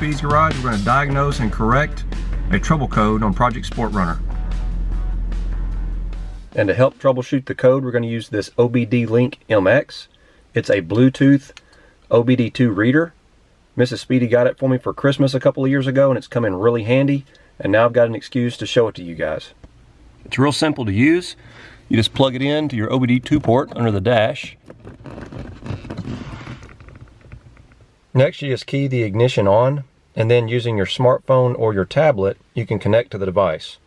Speedy's Garage, we're going to diagnose and correct a trouble code on Project Sport Runner. And to help troubleshoot the code, we're going to use this OBDLink MX. It's a Bluetooth OBD2 reader. Mrs. Speedy got it for me for Christmas a couple of years ago, and it's come in really handy, and now I've got an excuse to show it to you guys. It's real simple to use. You just plug it in to your OBD2 port under the dash. Next, you just key the ignition on, and then using your smartphone or your tablet, you can connect to the device.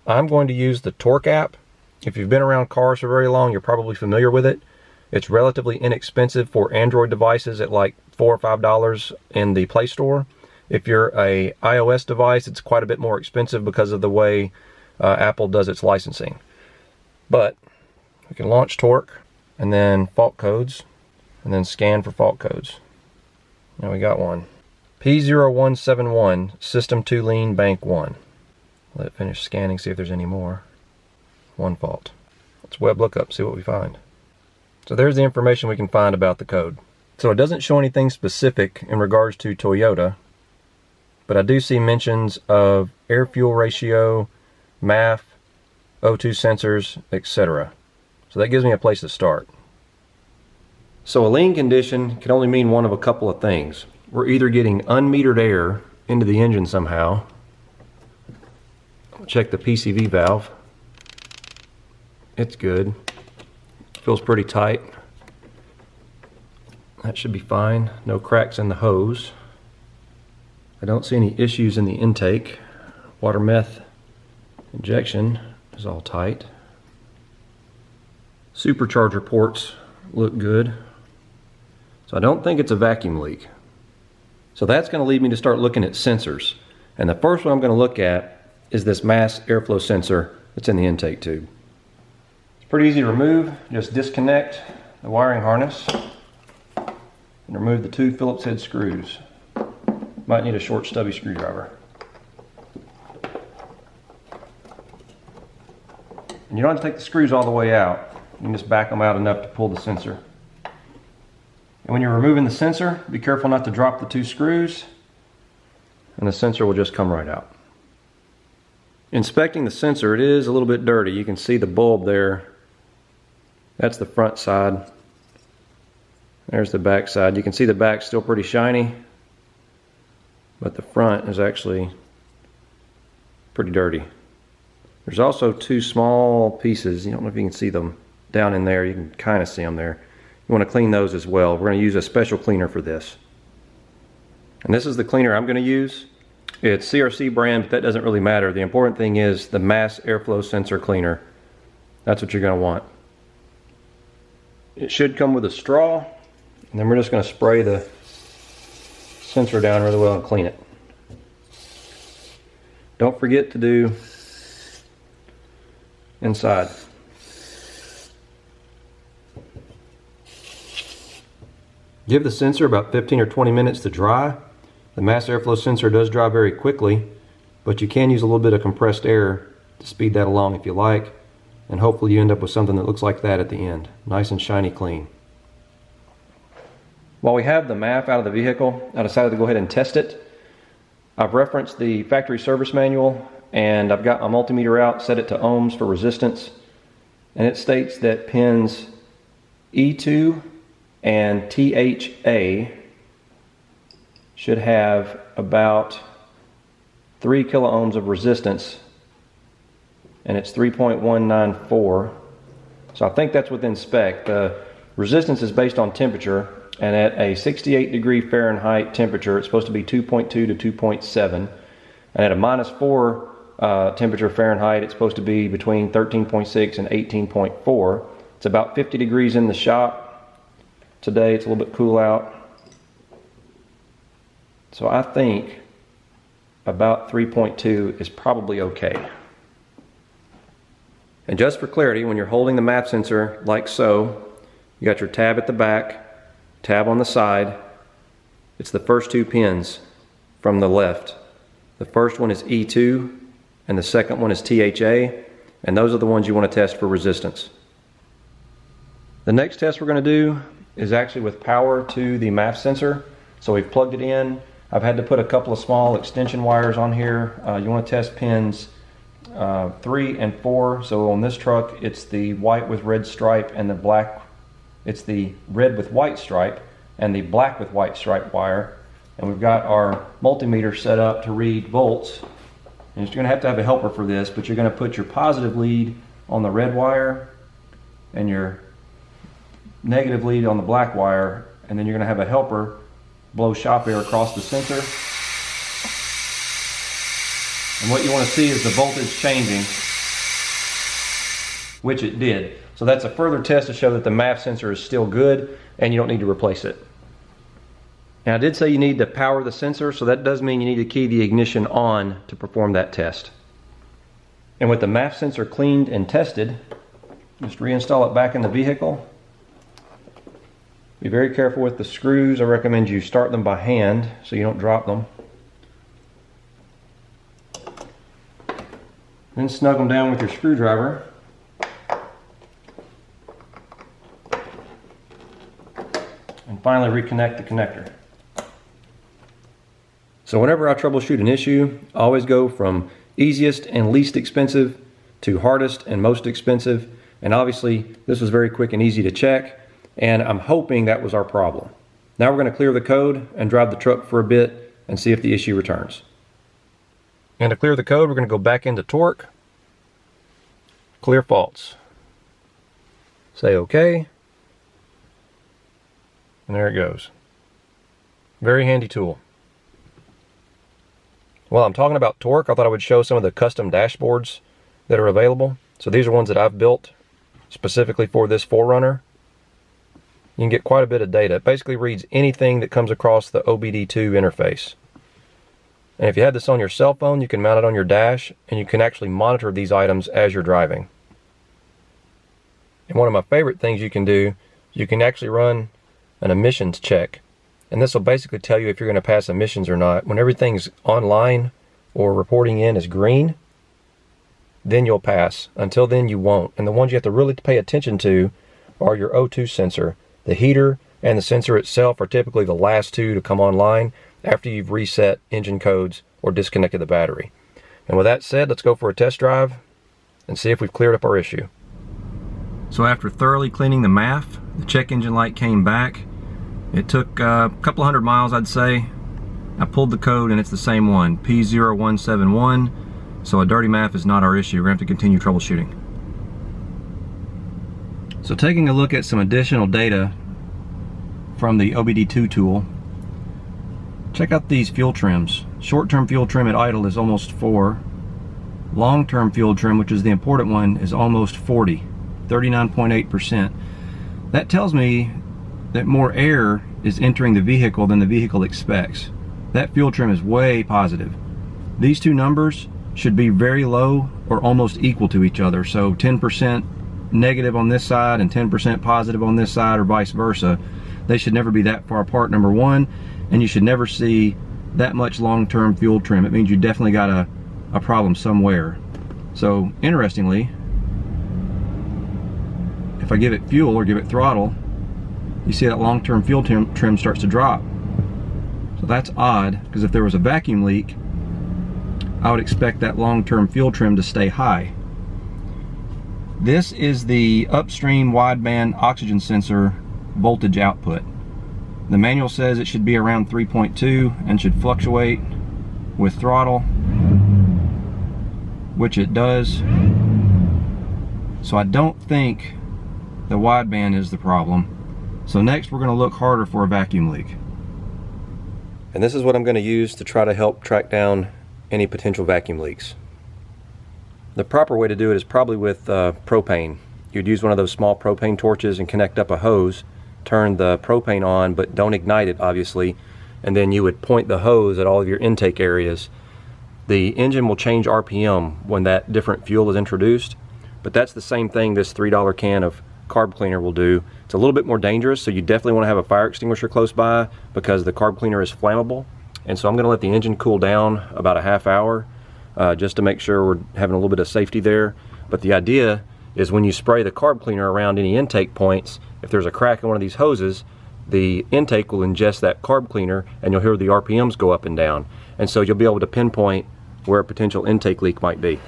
I'm going to use the Torque app. If you've been around cars for very long, you're probably familiar with it. It's relatively inexpensive for Android devices at like $4 or $5 in the Play Store. If you're a iOS device, it's quite a bit more expensive because of the way Apple does its licensing. But we can launch Torque and then fault codes and then scan for fault codes. Now we got one. P0171, System 2 Lean, Bank 1. Let it finish scanning, see if there's any more. One fault. Let's web look up, see what we find. So there's the information we can find about the code. So it doesn't show anything specific in regards to Toyota, but I do see mentions of air-fuel ratio, MAF, O2 sensors, etc. So that gives me a place to start. So a lean condition can only mean one of a couple of things. We're either getting unmetered air into the engine somehow. I'll check the PCV valve. It's good. Feels pretty tight. That should be fine. No cracks in the hose. I don't see any issues in the intake. Water meth injection is all tight. Supercharger ports look good. So I don't think it's a vacuum leak. So that's going to lead me to start looking at sensors. And the first one I'm going to look at is this mass airflow sensor that's in the intake tube. Pretty easy to remove. Just disconnect the wiring harness and remove the two Phillips head screws. Might need a short stubby screwdriver. And you don't have to take the screws all the way out. You can just back them out enough to pull the sensor. And when you're removing the sensor, be careful not to drop the two screws, and the sensor will just come right out. Inspecting the sensor, it is a little bit dirty. You can see the bulb there. That's the front side. There's the back side. You can see the back's still pretty shiny, but the front is actually pretty dirty. There's also two small pieces. I don't know if you can see them down in there. You can kind of see them there. You want to clean those as well. We're going to use a special cleaner for this. And this is the cleaner I'm going to use. It's CRC brand, but that doesn't really matter. The important thing is the mass airflow sensor cleaner. That's what you're going to want. It should come with a straw, and then we're just going to spray the sensor down really well and clean it. Don't forget to do inside. Give the sensor about 15 or 20 minutes to dry. The mass airflow sensor does dry very quickly, but you can use a little bit of compressed air to speed that along if you like. And hopefully you end up with something that looks like that at the end. Nice and shiny clean. While we have the MAF out of the vehicle, I decided to go ahead and test it. I've referenced the factory service manual, and I've got my multimeter out, set it to ohms for resistance. And it states that pins E2 and THA should have about 3 kilo ohms of resistance, and it's 3.194. So I think that's within spec. The resistance is based on temperature, and at a 68 degree Fahrenheit temperature, it's supposed to be 2.2 to 2.7. And at a -4 temperature Fahrenheit, it's supposed to be between 13.6 and 18.4. It's about 50 degrees in the shop. Today it's a little bit cool out. So I think about 3.2 is probably okay. And just for clarity, when you're holding the MAF sensor like so, you got your tab at the back, tab on the side. It's the first two pins from the left. The first one is E2 and the second one is THA, and those are the ones you want to test for resistance. The next test we're going to do is actually with power to the MAF sensor. So we've plugged it in, I've had to put a couple of small extension wires on here. You want to test pins 3 and 4. So on this truck, it's the white with red stripe and the black. It's the red with white stripe and the black with white stripe wire. And we've got our multimeter set up to read volts. And you're going to have a helper for this, but you're going to put your positive lead on the red wire and your negative lead on the black wire, and then you're going to have a helper blow shop air across the sensor. And what you want to see is the voltage changing, which it did. So that's a further test to show that the MAF sensor is still good and you don't need to replace it. And I did say you need to power the sensor, so that does mean you need to key the ignition on to perform that test. And with the MAF sensor cleaned and tested, just reinstall it back in the vehicle. Be very careful with the screws. I recommend you start them by hand so you don't drop them. Then snug them down with your screwdriver. And finally reconnect the connector. So whenever I troubleshoot an issue, I always go from easiest and least expensive to hardest and most expensive. And obviously this was very quick and easy to check, and I'm hoping that was our problem. Now we're going to clear the code and drive the truck for a bit and see if the issue returns. And to clear the code, we're going to go back into torque, clear faults, say OK, and there it goes. Very handy tool. While I'm talking about torque, I thought I would show some of the custom dashboards that are available. So these are ones that I've built specifically for this 4Runner. You can get quite a bit of data. It basically reads anything that comes across the OBD2 interface. And if you have this on your cell phone, you can mount it on your dash, and you can actually monitor these items as you're driving. And one of my favorite things you can do, you can actually run an emissions check. And this will basically tell you if you're going to pass emissions or not. When everything's online or reporting in is green, then you'll pass. Until then, you won't. And the ones you have to really pay attention to are your O2 sensor. The heater and the sensor itself are typically the last two to come online after you've reset engine codes or disconnected the battery. And with that said, let's go for a test drive and see if we've cleared up our issue. So after thoroughly cleaning the MAF, the check engine light came back. It took a couple hundred miles, I'd say. I pulled the code and it's the same one, P0171. So a dirty MAF is not our issue. We're going to have to continue troubleshooting. So taking a look at some additional data from the OBD2 tool, check out these fuel trims. Short-term fuel trim at idle is almost 4. Long-term fuel trim, which is the important one, is almost 40, 39.8%. That tells me that more air is entering the vehicle than the vehicle expects. That fuel trim is way positive. These two numbers should be very low or almost equal to each other. So 10% negative on this side and 10% positive on this side, or vice versa. They should never be that far apart, number one, and you should never see that much long-term fuel trim. It means you definitely got a problem somewhere. So interestingly, if I give it fuel or give it throttle, you see that long-term fuel trim starts to drop. So that's odd, because if there was a vacuum leak, I would expect that long-term fuel trim to stay high. This is the upstream wideband oxygen sensor voltage output. The manual says it should be around 3.2 and should fluctuate with throttle, which it does. So I don't think the wideband is the problem. So next we're going to look harder for a vacuum leak. And this is what I'm going to use to try to help track down any potential vacuum leaks. The proper way to do it is probably with propane. You'd use one of those small propane torches and connect up a hose, turn the propane on, but don't ignite it obviously, and then you would point the hose at all of your intake areas. The engine will change RPM when that different fuel is introduced, but that's the same thing this $3 can of carb cleaner will do. It's a little bit more dangerous, so you definitely want to have a fire extinguisher close by because the carb cleaner is flammable. And so I'm going to let the engine cool down about a half hour just to make sure we're having a little bit of safety there. But the idea is when you spray the carb cleaner around any intake points, if there's a crack in one of these hoses, the intake will ingest that carb cleaner and you'll hear the RPMs go up and down. And so you'll be able to pinpoint where a potential intake leak might be.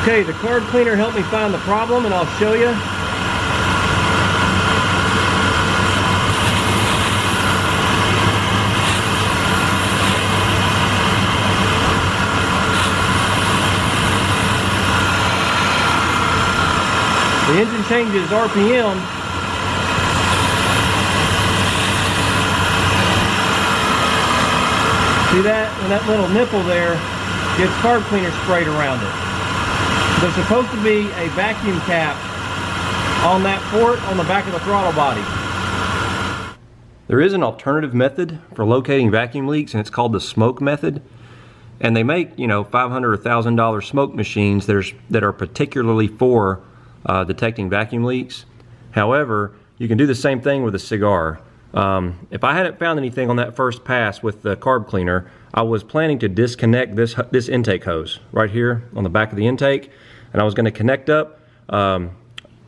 Okay, the carb cleaner helped me find the problem, and I'll show you. The engine changes RPM. See that? And that little nipple there gets carb cleaner sprayed around it. There's supposed to be a vacuum cap on that port on the back of the throttle body. There is an alternative method for locating vacuum leaks, and it's called the smoke method. And they make, you know, $500 or $1,000 smoke machines that are particularly for detecting vacuum leaks. However, you can do the same thing with a cigar. If I hadn't found anything on that first pass with the carb cleaner, I was planning to disconnect this intake hose right here on the back of the intake, and I was going to connect up an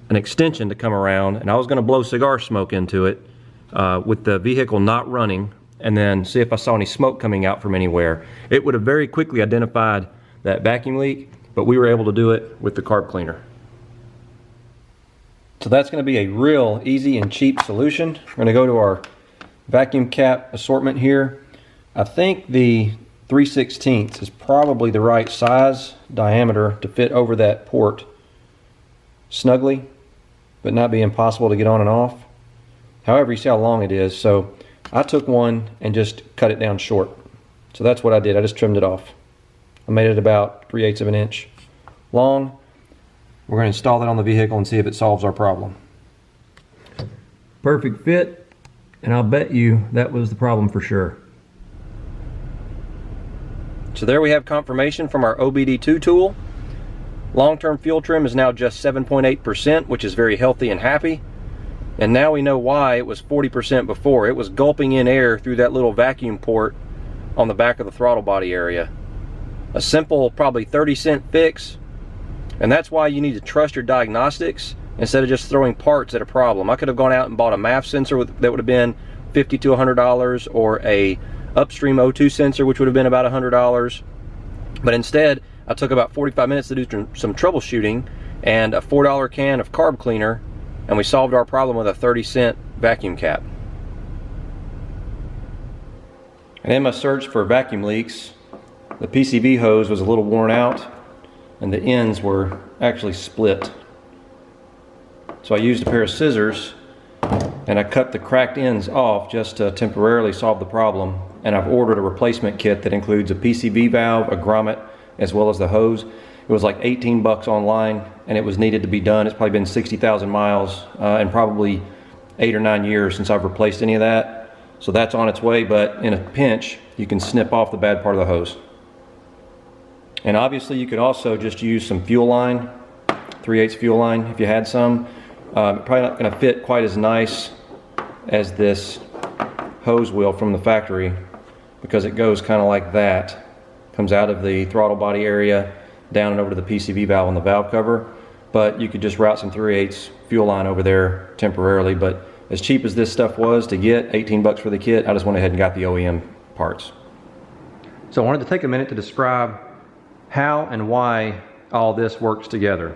extension to come around, and I was going to blow cigar smoke into it with the vehicle not running, and then see if I saw any smoke coming out from anywhere. It would have very quickly identified that vacuum leak, but we were able to do it with the carb cleaner. So that's going to be a real easy and cheap solution. We're going to go to our vacuum cap assortment here. I think the 3/16 is probably the right size diameter to fit over that port snugly, but not be impossible to get on and off. However, you see how long it is. So I took one and just cut it down short. So that's what I did. I just trimmed it off. I made it about 3/8 of an inch long. We're going to install that on the vehicle and see if it solves our problem. Perfect fit, and I'll bet you that was the problem for sure. So there we have confirmation from our OBD2 tool. Long-term fuel trim is now just 7.8%, which is very healthy and happy. And now we know why it was 40% before. It was gulping in air through that little vacuum port on the back of the throttle body area. A simple, probably 30-cent fix. And that's why you need to trust your diagnostics instead of just throwing parts at a problem. I could have gone out and bought a MAF sensor that would have been $50 to $100, or a upstream O2 sensor, which would have been about $100. But instead, I took about 45 minutes to do some troubleshooting and a $4 can of carb cleaner, and we solved our problem with a 30-cent vacuum cap. And in my search for vacuum leaks, the PCV hose was a little worn out and the ends were actually split. So I used a pair of scissors and I cut the cracked ends off just to temporarily solve the problem. And I've ordered a replacement kit that includes a PCV valve, a grommet, as well as the hose. It was like 18 bucks online, and it was needed to be done. It's probably been 60,000 miles and probably 8 or 9 years since I've replaced any of that. So that's on its way, but in a pinch, you can snip off the bad part of the hose. And obviously you could also just use some fuel line, 3/8 fuel line if you had some. Probably not going to fit quite as nice as this hose will from the factory, because it goes kind of like that. Comes out of the throttle body area, down and over to the PCV valve on the valve cover. But you could just route some 3/8 fuel line over there temporarily. But as cheap as this stuff was to get, 18 bucks for the kit, I just went ahead and got the OEM parts. So I wanted to take a minute to describe how and why all this works together.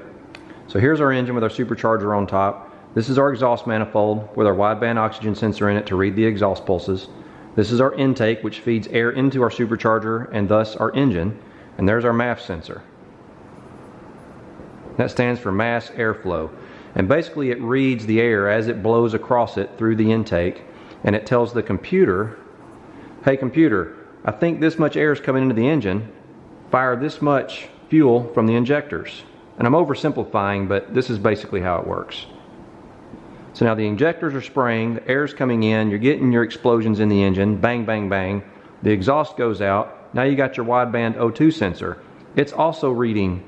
So here's our engine with our supercharger on top. This is our exhaust manifold with our wideband oxygen sensor in it to read the exhaust pulses. This is our intake, which feeds air into our supercharger and thus our engine. And there's our MAF sensor. That stands for mass airflow. And basically it reads the air as it blows across it through the intake, and it tells the computer, hey computer, I think this much air is coming into the engine, fire this much fuel from the injectors. And I'm oversimplifying, but this is basically how it works. So now the injectors are spraying, the air's coming in, you're getting your explosions in the engine, bang, bang, bang. The exhaust goes out, now you got your wideband O2 sensor. It's also reading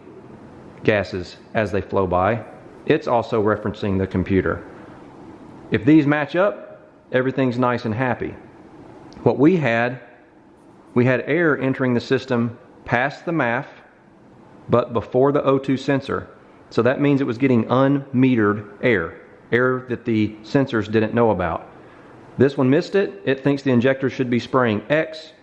gases as they flow by. It's also referencing the computer. If these match up, everything's nice and happy. What we had air entering the system past the MAF, but before the O2 sensor. So that means it was getting unmetered air that the sensors didn't know about. This one missed it. It thinks the injector should be spraying X.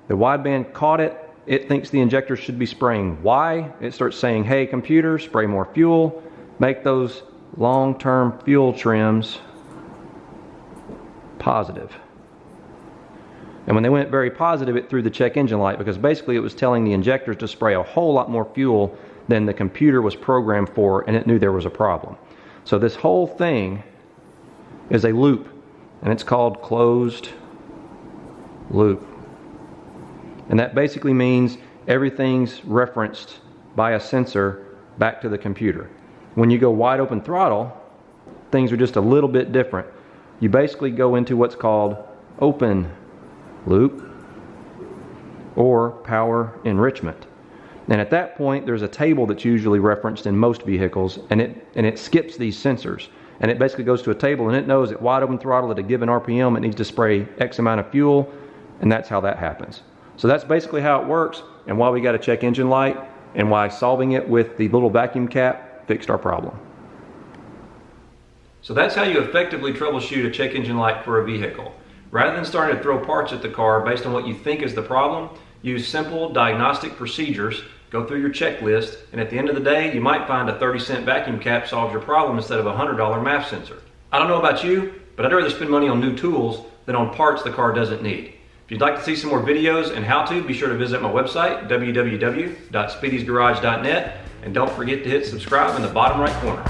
The wideband caught it. It thinks the injector should be spraying Y. It starts saying, hey computer, spray more fuel. Make those long-term fuel trims positive. And when they went very positive, it threw the check engine light, because basically it was telling the injectors to spray a whole lot more fuel than the computer was programmed for, and it knew there was a problem. So this whole thing is a loop, and it's called closed loop. And that basically means everything's referenced by a sensor back to the computer. When you go wide open throttle, things are just a little bit different. You basically go into what's called open loop or power enrichment. And at that point, there's a table that's usually referenced in most vehicles, and it skips these sensors. And it basically goes to a table, and it knows at wide open throttle at a given RPM it needs to spray X amount of fuel, and that's how that happens. So that's basically how it works, and why we got a check engine light, and why solving it with the little vacuum cap fixed our problem. So that's how you effectively troubleshoot a check engine light for a vehicle. Rather than starting to throw parts at the car based on what you think is the problem, use simple diagnostic procedures, go through your checklist, and at the end of the day, you might find a 30-cent vacuum cap solves your problem instead of a $100 MAF sensor. I don't know about you, but I'd rather spend money on new tools than on parts the car doesn't need. If you'd like to see some more videos and how-to, be sure to visit my website, www.speedysgarage.net, and don't forget to hit subscribe in the bottom right corner.